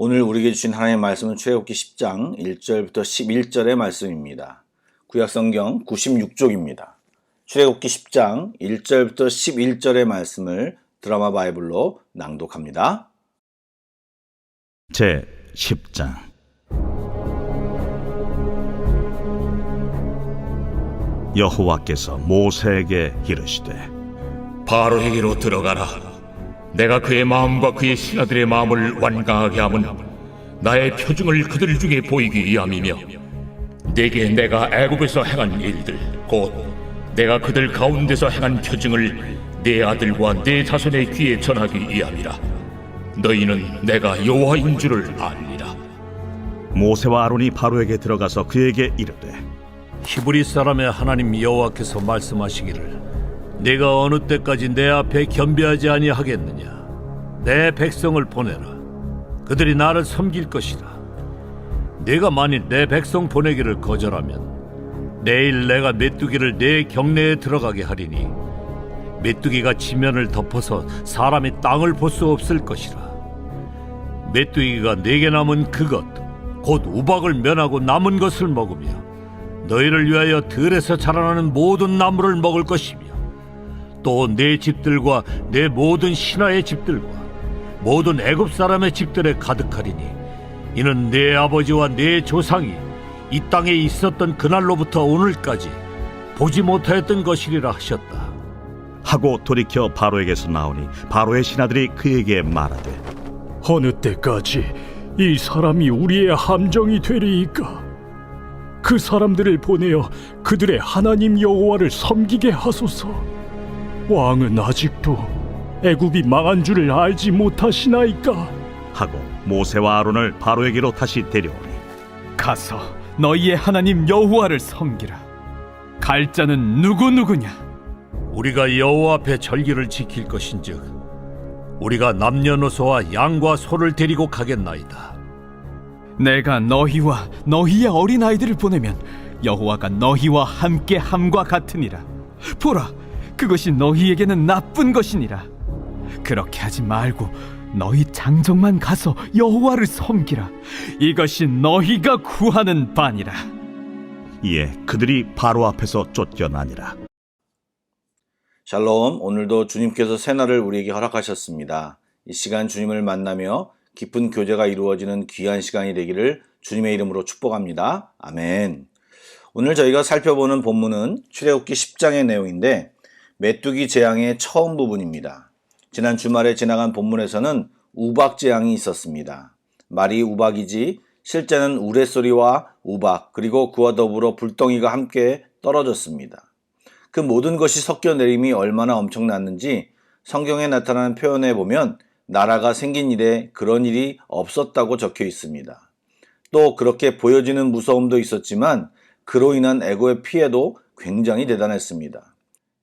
오늘 우리에게 주신 하나님의 말씀은 출애굽기 10장 1절부터 11절의 말씀입니다. 구약성경 96쪽입니다. 출애굽기 10장 1절부터 11절의 말씀을 드라마 바이블로 낭독합니다. 제 10장. 여호와께서 모세에게 이르시되 바로에게로 들어가라. 내가 그의 마음과 그의 신하들의 마음을 완강하게 함은 나의 표징을 그들 중에 보이기 위함이며, 내게 내가 애굽에서 행한 일들 곧 내가 그들 가운데서 행한 표징을 네 아들과 네 자손의 귀에 전하기 위함이라. 너희는 내가 여호와인 줄을 알리라. 모세와 아론이 바로에게 들어가서 그에게 이르되 히브리 사람의 하나님 여호와께서 말씀하시기를 내가 어느 때까지 내 앞에 겸비하지 아니하겠느냐. 내 백성을 보내라. 그들이 나를 섬길 것이라. 내가 만일 내 백성 보내기를 거절하면 내일 내가 메뚜기를 내 경내에 들어가게 하리니 메뚜기가 지면을 덮어서 사람이 땅을 볼 수 없을 것이라. 메뚜기가 내게 남은 그것 곧 우박을 면하고 남은 것을 먹으며 너희를 위하여 들에서 자라나는 모든 나무를 먹을 것이며, 또 내 집들과 내 모든 신하의 집들과 모든 애굽 사람의 집들에 가득하리니 이는 내 아버지와 내 조상이 이 땅에 있었던 그날로부터 오늘까지 보지 못하였던 것이리라 하셨다. 하고 돌이켜 바로에게서 나오니 바로의 신하들이 그에게 말하되 어느 때까지 이 사람이 우리의 함정이 되리이까? 그 사람들을 보내어 그들의 하나님 여호와를 섬기게 하소서. 왕은 아직도 애굽이 망한 줄을 알지 못하시나이까? 하고 모세와 아론을 바로에게로 다시 데려오니 가서 너희의 하나님 여호와를 섬기라. 갈 자는 누구냐? 우리가 여호와 앞에 절기를 지킬 것인즉 우리가 남녀노소와 양과 소를 데리고 가겠나이다. 내가 너희와 너희의 어린아이들을 보내면 여호와가 너희와 함께 함과 같으니라. 보라, 그것이 너희에게는 나쁜 것이니라. 그렇게 하지 말고 너희 장정만 가서 여호와를 섬기라. 이것이 너희가 구하는 바니라. 이에 그들이 바로 앞에서 쫓겨나니라. 샬롬, 오늘도 주님께서 새날을 우리에게 허락하셨습니다. 이 시간 주님을 만나며 깊은 교제가 이루어지는 귀한 시간이 되기를 주님의 이름으로 축복합니다. 아멘. 오늘 저희가 살펴보는 본문은 출애굽기 10장의 내용인데 메뚜기 재앙의 처음 부분입니다. 지난 주말에 지나간 본문에서는 우박 재앙이 있었습니다. 말이 우박이지 실제는 우레소리와 우박 그리고 그와 더불어 불덩이가 함께 떨어졌습니다. 그 모든 것이 섞여 내림이 얼마나 엄청났는지 성경에 나타나는 표현에 보면 나라가 생긴 이래 그런 일이 없었다고 적혀 있습니다. 또 그렇게 보여지는 무서움도 있었지만 그로 인한 애고의 피해도 굉장히 대단했습니다.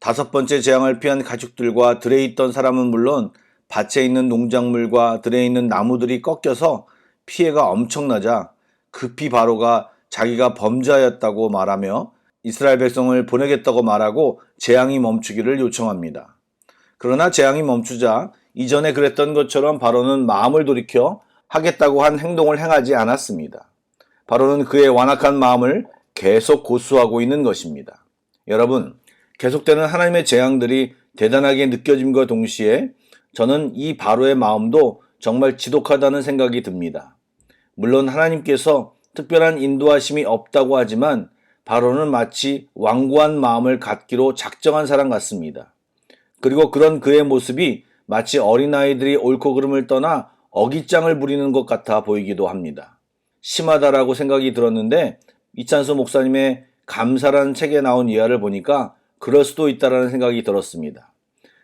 5번째 재앙을 피한 가축들과 들에 있던 사람은 물론 밭에 있는 농작물과 들에 있는 나무들이 꺾여서 피해가 엄청나자 급히 바로가 자기가 범죄하였다고 말하며 이스라엘 백성을 보내겠다고 말하고 재앙이 멈추기를 요청합니다. 그러나 재앙이 멈추자 이전에 그랬던 것처럼 바로는 마음을 돌이켜 하겠다고 한 행동을 행하지 않았습니다. 바로는 그의 완악한 마음을 계속 고수하고 있는 것입니다. 여러분, 계속되는 하나님의 재앙들이 대단하게 느껴짐과 동시에 저는 이 바로의 마음도 정말 지독하다는 생각이 듭니다. 물론 하나님께서 특별한 인도하심이 없다고 하지만 바로는 마치 완고한 마음을 갖기로 작정한 사람 같습니다. 그리고 그런 그의 모습이 마치 어린아이들이 옳고 그름을 떠나 어깃장을 부리는 것 같아 보이기도 합니다. 심하다라고 생각이 들었는데 이찬수 목사님의 감사라는 책에 나온 이야를 보니까 그럴 수도 있다라는 생각이 들었습니다.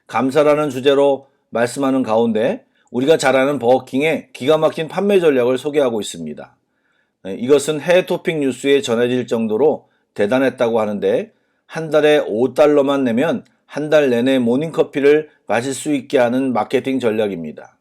감사라는 주제로 말씀하는 가운데 우리가 잘 아는 버거킹의 기가 막힌 판매 전략을 소개하고 있습니다. 이것은 해외 토픽 뉴스에 전해질 정도로 대단했다고 하는데 한 달에 $5만 내면 한 달 내내 모닝커피를 마실 수 있게 하는 마케팅 전략입니다.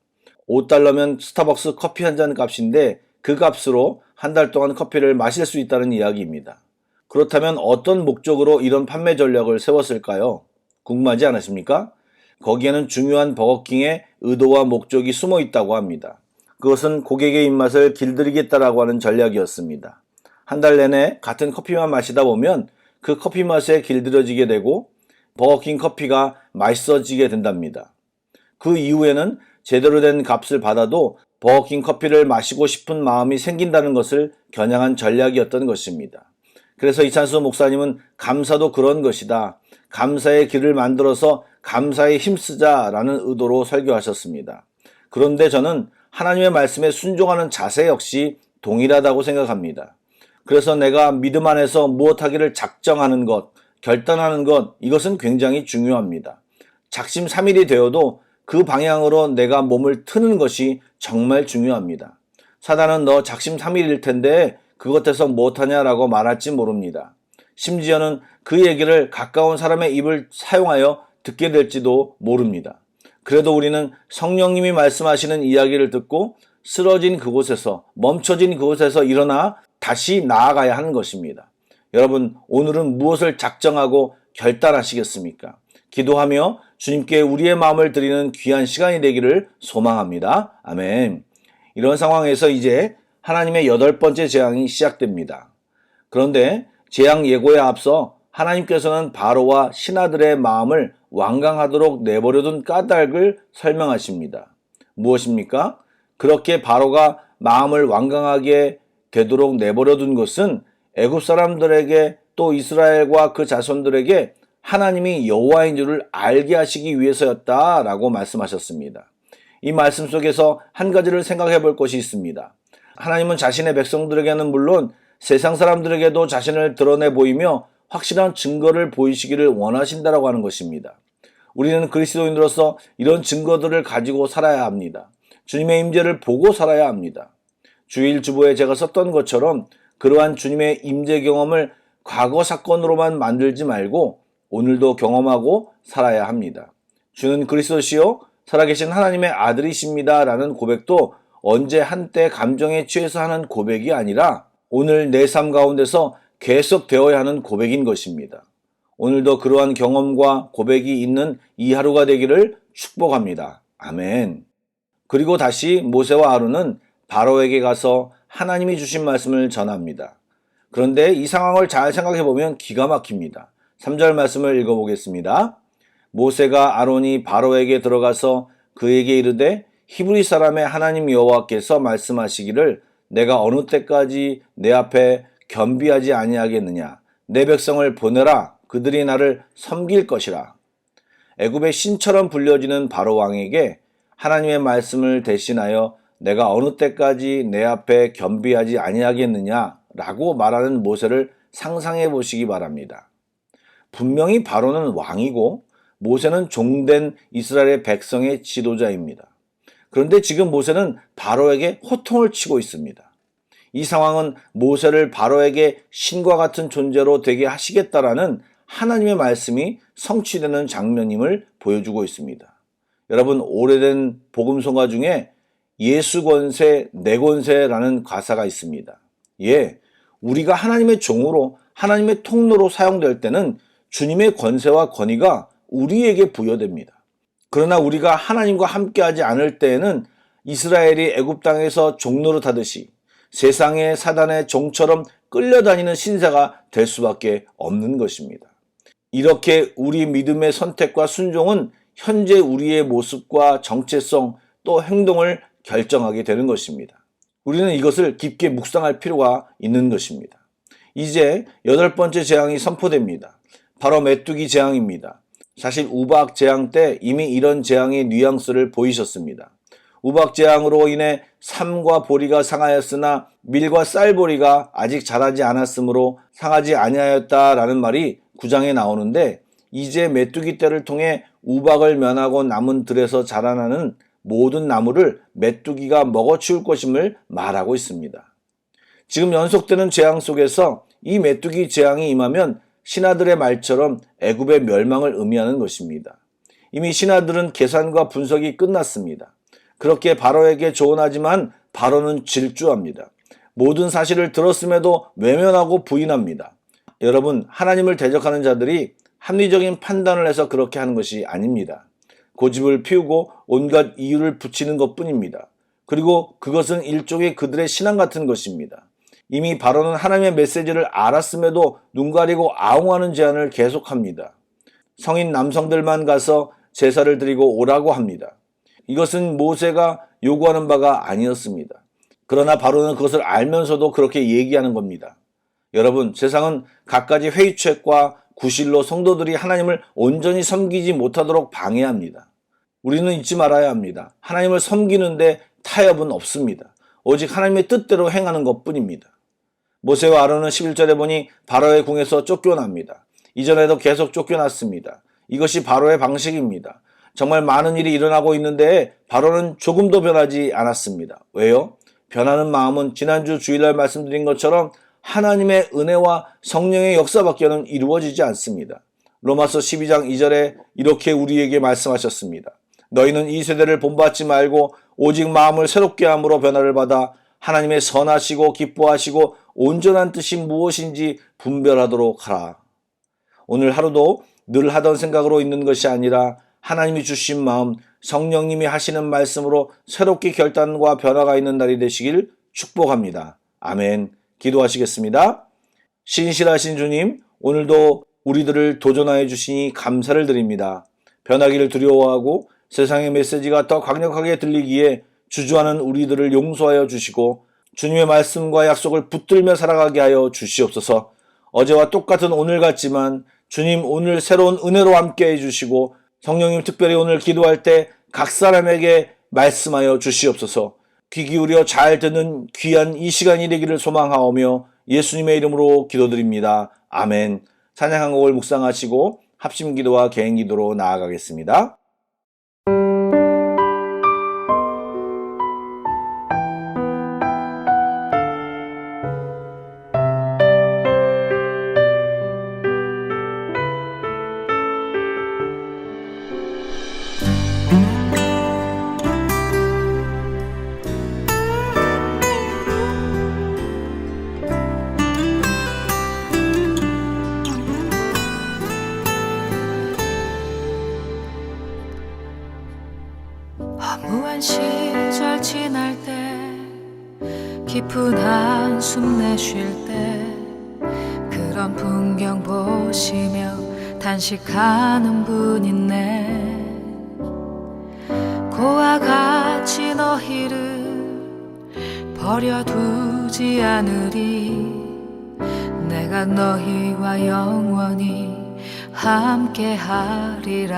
$5면 스타벅스 커피 한 잔 값인데 그 값으로 한 달 동안 커피를 마실 수 있다는 이야기입니다. 그렇다면 어떤 목적으로 이런 판매 전략을 세웠을까요? 궁금하지 않으십니까? 거기에는 중요한 버거킹의 의도와 목적이 숨어 있다고 합니다. 그것은 고객의 입맛을 길들이겠다라고 하는 전략이었습니다. 한 달 내내 같은 커피만 마시다 보면 그 커피 맛에 길들여지게 되고 버거킹 커피가 맛있어지게 된답니다. 그 이후에는 제대로 된 값을 받아도 버거킹 커피를 마시고 싶은 마음이 생긴다는 것을 겨냥한 전략이었던 것입니다. 그래서 이찬수 목사님은 감사도 그런 것이다. 감사의 길을 만들어서 감사에 힘쓰자라는 의도로 설교하셨습니다. 그런데 저는 하나님의 말씀에 순종하는 자세 역시 동일하다고 생각합니다. 그래서 내가 믿음 안에서 무엇하기를 작정하는 것, 결단하는 것, 이것은 굉장히 중요합니다. 작심삼일이 되어도 그 방향으로 내가 몸을 트는 것이 정말 중요합니다. 사단은 너 작심삼일일 텐데 그것에서 못하냐라고 말할지 모릅니다. 심지어는 그 얘기를 가까운 사람의 입을 사용하여 듣게 될지도 모릅니다. 그래도 우리는 성령님이 말씀하시는 이야기를 듣고 쓰러진 그곳에서, 멈춰진 그곳에서 일어나 다시 나아가야 하는 것입니다. 여러분, 오늘은 무엇을 작정하고 결단하시겠습니까? 기도하며 주님께 우리의 마음을 드리는 귀한 시간이 되기를 소망합니다. 아멘. 이런 상황에서 이제 하나님의 8번째 재앙이 시작됩니다. 그런데 재앙 예고에 앞서 하나님께서는 바로와 신하들의 마음을 완강하도록 내버려둔 까닭을 설명하십니다. 무엇입니까? 그렇게 바로가 마음을 완강하게 되도록 내버려둔 것은 애굽 사람들에게 또 이스라엘과 그 자손들에게 하나님이 여호와인 줄을 알게 하시기 위해서였다라고 말씀하셨습니다. 이 말씀 속에서 한 가지를 생각해 볼 것이 있습니다. 하나님은 자신의 백성들에게는 물론 세상 사람들에게도 자신을 드러내 보이며 확실한 증거를 보이시기를 원하신다라고 하는 것입니다. 우리는 그리스도인으로서 이런 증거들을 가지고 살아야 합니다. 주님의 임재를 보고 살아야 합니다. 주일 주보에 제가 썼던 것처럼 그러한 주님의 임재 경험을 과거 사건으로만 만들지 말고 오늘도 경험하고 살아야 합니다. 주는 그리스도시요 살아계신 하나님의 아들이십니다 라는 고백도 언제 한때 감정에 취해서 하는 고백이 아니라 오늘 내 삶 가운데서 계속 되어야 하는 고백인 것입니다. 오늘도 그러한 경험과 고백이 있는 이 하루가 되기를 축복합니다. 아멘. 그리고 다시 모세와 아론은 바로에게 가서 하나님이 주신 말씀을 전합니다. 그런데 이 상황을 잘 생각해 보면 기가 막힙니다. 3절 말씀을 읽어보겠습니다. 모세가 아론이 바로에게 들어가서 그에게 이르되 히브리 사람의 하나님 여호와께서 말씀하시기를 내가 어느 때까지 내 앞에 겸비하지 아니하겠느냐. 내 백성을 보내라. 그들이 나를 섬길 것이라. 애굽의 신처럼 불려지는 바로 왕에게 하나님의 말씀을 대신하여 내가 어느 때까지 내 앞에 겸비하지 아니하겠느냐 라고 말하는 모세를 상상해 보시기 바랍니다. 분명히 바로는 왕이고 모세는 종된 이스라엘의 백성의 지도자입니다. 그런데 지금 모세는 바로에게 호통을 치고 있습니다. 이 상황은 모세를 바로에게 신과 같은 존재로 되게 하시겠다라는 하나님의 말씀이 성취되는 장면임을 보여주고 있습니다. 여러분, 오래된 복음성가 중에 예수 권세, 내 권세라는 가사가 있습니다. 예, 우리가 하나님의 종으로, 하나님의 통로로 사용될 때는 주님의 권세와 권위가 우리에게 부여됩니다. 그러나 우리가 하나님과 함께하지 않을 때에는 이스라엘이 애굽 땅에서 종노릇 하듯이 세상의 사단의 종처럼 끌려다니는 신세가 될 수밖에 없는 것입니다. 이렇게 우리 믿음의 선택과 순종은 현재 우리의 모습과 정체성 또 행동을 결정하게 되는 것입니다. 우리는 이것을 깊게 묵상할 필요가 있는 것입니다. 이제 8번째 재앙이 선포됩니다. 바로 메뚜기 재앙입니다. 사실 우박 재앙 때 이미 이런 재앙의 뉘앙스를 보이셨습니다. 우박 재앙으로 인해 삼과 보리가 상하였으나 밀과 쌀보리가 아직 자라지 않았으므로 상하지 아니하였다라는 말이 9장에 나오는데 이제 메뚜기 떼를 통해 우박을 면하고 남은 들에서 자라나는 모든 나무를 메뚜기가 먹어치울 것임을 말하고 있습니다. 지금 연속되는 재앙 속에서 이 메뚜기 재앙이 임하면 신하들의 말처럼 애굽의 멸망을 의미하는 것입니다. 이미 신하들은 계산과 분석이 끝났습니다. 그렇게 바로에게 조언하지만 바로는 질주합니다. 모든 사실을 들었음에도 외면하고 부인합니다. 여러분, 하나님을 대적하는 자들이 합리적인 판단을 해서 그렇게 하는 것이 아닙니다. 고집을 피우고 온갖 이유를 붙이는 것뿐입니다. 그리고 그것은 일종의 그들의 신앙 같은 것입니다. 이미 바로는 하나님의 메시지를 알았음에도 눈 가리고 아웅하는 제안을 계속합니다. 성인 남성들만 가서 제사를 드리고 오라고 합니다. 이것은 모세가 요구하는 바가 아니었습니다. 그러나 바로는 그것을 알면서도 그렇게 얘기하는 겁니다. 여러분, 세상은 갖가지 회유책과 구실로 성도들이 하나님을 온전히 섬기지 못하도록 방해합니다. 우리는 잊지 말아야 합니다. 하나님을 섬기는데 타협은 없습니다. 오직 하나님의 뜻대로 행하는 것뿐입니다. 모세와 아론은 11절에 보니 바로의 궁에서 쫓겨납니다. 이전에도 계속 쫓겨났습니다. 이것이 바로의 방식입니다. 정말 많은 일이 일어나고 있는데 바로는 조금도 변하지 않았습니다. 왜요? 변하는 마음은 지난주 주일날 말씀드린 것처럼 하나님의 은혜와 성령의 역사밖에는 이루어지지 않습니다. 로마서 12장 2절에 이렇게 우리에게 말씀하셨습니다. 너희는 이 세대를 본받지 말고 오직 마음을 새롭게 함으로 변화를 받아 하나님의 선하시고 기뻐하시고 온전한 뜻이 무엇인지 분별하도록 하라. 오늘 하루도 늘 하던 생각으로 있는 것이 아니라 하나님이 주신 마음, 성령님이 하시는 말씀으로 새롭게 결단과 변화가 있는 날이 되시길 축복합니다. 아멘. 기도하시겠습니다. 신실하신 주님, 오늘도 우리들을 도전하여 주시니 감사를 드립니다. 변하기를 두려워하고 세상의 메시지가 더 강력하게 들리기에 주저하는 우리들을 용서하여 주시고 주님의 말씀과 약속을 붙들며 살아가게 하여 주시옵소서. 어제와 똑같은 오늘 같지만 주님 오늘 새로운 은혜로 함께 해주시고 성령님 특별히 오늘 기도할 때 각 사람에게 말씀하여 주시옵소서. 귀 기울여 잘 듣는 귀한 이 시간이 되기를 소망하오며 예수님의 이름으로 기도드립니다. 아멘. 찬양 한 곡을 묵상하시고 합심기도와 개인기도로 나아가겠습니다. 허무한 시절 지날 때 깊은 한숨 내쉴 때 그런 풍경 보시며 단식하는 분 있네. 고와 같이 너희를 버려두지 않으리. 내가 너희와 영원히 함께하리라.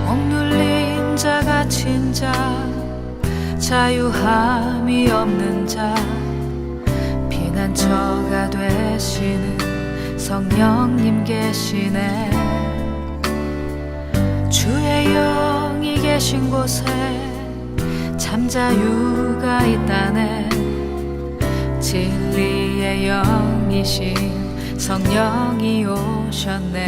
억눌린 자 갇힌 자 자유함이 없는 자 피난처가 되시는 성령님 계시네. 주의 영이 계신 곳에 잠자유가 있다네. 진리의 영이신 성령이 오셨네.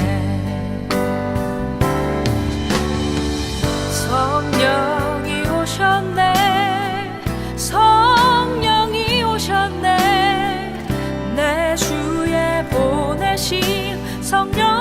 성령이 오셨네. 성령이 오셨네. 내 주에 보내신 성령